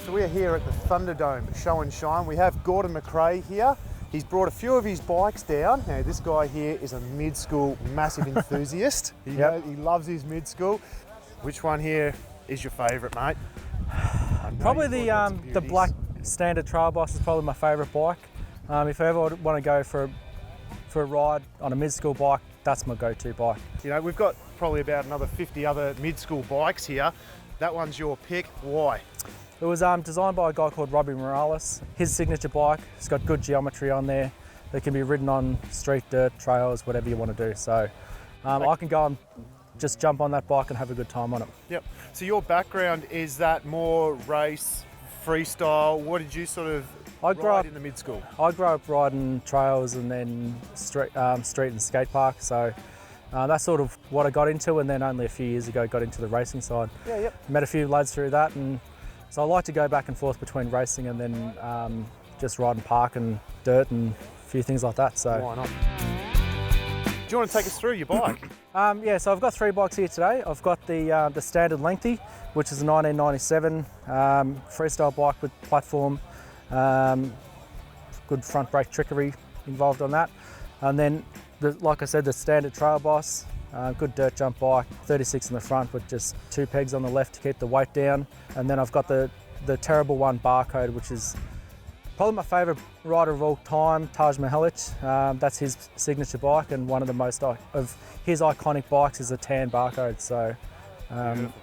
So we are here at the Thunderdome Show and Shine. We have Gordon McRae here. He's brought a few of his bikes down. Now this guy here is a mid-school massive enthusiast. He loves his mid-school. Which one here is your favourite, mate? Probably the black standard trail boss is probably my favourite bike. If I ever want to go for a ride on a mid-school bike, that's my go-to bike. You know, we've got probably about another 50 other mid-school bikes here. That one's your pick. Why? It was designed by a guy called Robbie Morales. His signature bike, it's got good geometry on there. It can be ridden on street, dirt, trails, whatever you want to do. So I can go and just jump on that bike and have a good time on it. Yep. So your background, is that more race, freestyle? What did you sort of ride in the mid-school? I grew up riding trails and then street and skate park. So that's sort of what I got into, and then only a few years ago got into the racing side. Yeah, yep. Met a few lads through that, and so I like to go back and forth between racing and then just riding park and dirt and a few things like that. So why not? Do you want to take us through your bike? Yeah, so I've got 3 bikes here today. I've got the standard lengthy, which is a 1997 freestyle bike with platform, good front brake trickery involved on that, and then like I said, the standard trail boss. Good dirt jump bike, 36 in the front with just 2 pegs on the left to keep the weight down. And then I've got the terrible one Barcode, which is probably my favourite rider of all time, Taj Mahalic. That's his signature bike, and one of the most of his iconic bikes is a tan Barcode. So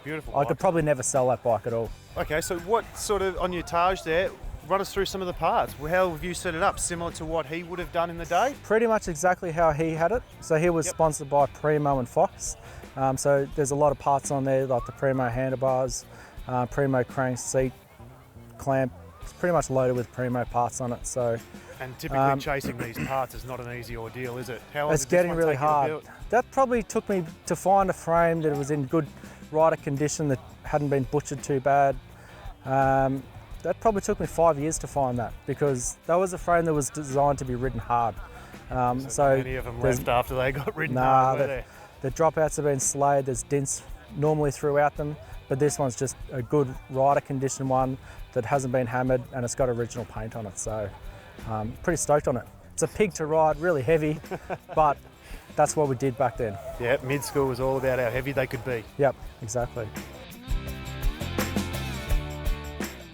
beautiful I could probably never sell that bike at all. Okay, so what sort of, on your Taj there, run us through some of the parts. How have you set it up? Similar to what he would have done in the day? Pretty much exactly how he had it. So he was sponsored by Primo and Fox. So there's a lot of parts on there, like the Primo handlebars, Primo crank seat, clamp. It's pretty much loaded with Primo parts on it. So, and typically chasing these parts is not an easy ordeal, is it? How long it's getting really hard. That probably took me to find a frame that was in good rider condition, that hadn't been butchered too bad. That probably took me 5 years to find that, because that was a frame that was designed to be ridden hard. So many of them left after they got ridden hard, were there? The dropouts have been slayed, there's dents normally throughout them, but this one's just a good rider condition one that hasn't been hammered, and it's got original paint on it, so pretty stoked on it. It's a pig to ride, really heavy, but that's what we did back then. Yeah, mid-school was all about how heavy they could be. Yep, exactly.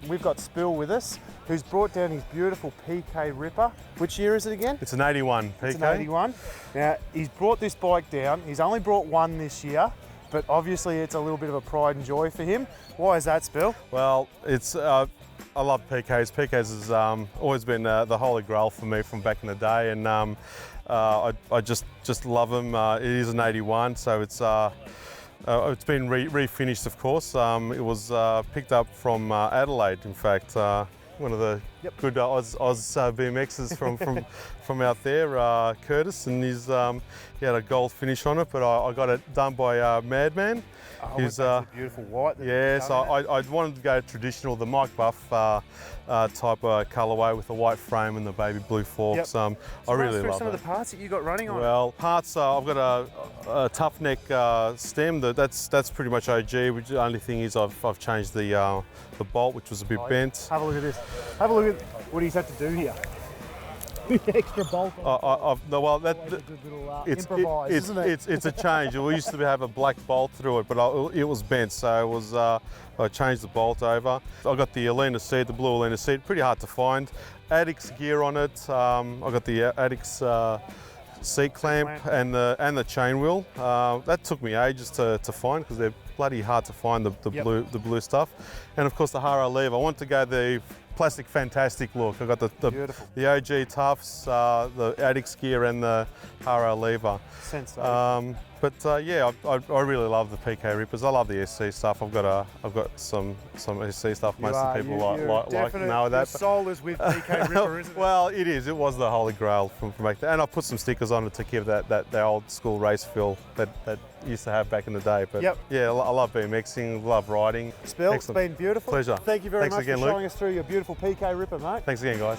We've got Spill with us, who's brought down his beautiful PK Ripper. Which year is it again? It's an 81 PK. It's an 81. Now, he's brought this bike down. He's only brought one this year, but obviously it's a little bit of a pride and joy for him. Why is that, Spill? Well, it's I love PKs. PKs has always been the holy grail for me from back in the day, and I just love them. It is an 81, so it's been refinished, of course. It was picked up from Adelaide, in fact. One of the good Oz BMXs from out there, Curtis, and he had a gold finish on it, but I got it done by Madman. He's beautiful white. Yes, I wanted to go traditional, the Mike Buff type colourway with the white frame and the baby blue forks. I really love some of the parts that you got running on. Well, parts, I've got a tough neck stem. That's pretty much OG. The only thing is I've changed the bolt, which was a bit bent. Have a look at this. Have a look at what he's had to do here. Extra bolt on. It's a change. We used to have a black bolt through it, but it was bent, so it was. I changed the bolt over. I got the Alena seat, the blue Alena seat, pretty hard to find. Addix gear on it. I got the Addix seat clamp and the chain wheel. That took me ages to find, because they're bloody hard to find, the blue stuff. And of course the Haro lever. I want to go the Plastic Fantastic look. I got the OG Tufts, the Addix gear, and the Haro lever. Yeah, I really love the PK Rippers. I love the SC stuff. I've got some SC stuff. Most of the people like know that. Your soul is with PK Ripper, isn't it? Well, it is. It was the holy grail from back then, and I put some stickers on it to give that old school race feel that used to have back in the day. But yeah, I love BMXing, love riding. Spill, it's been beautiful. Pleasure. Thank you very much again, for showing Luke. us through your beautiful PK Ripper, mate. Thanks again, guys.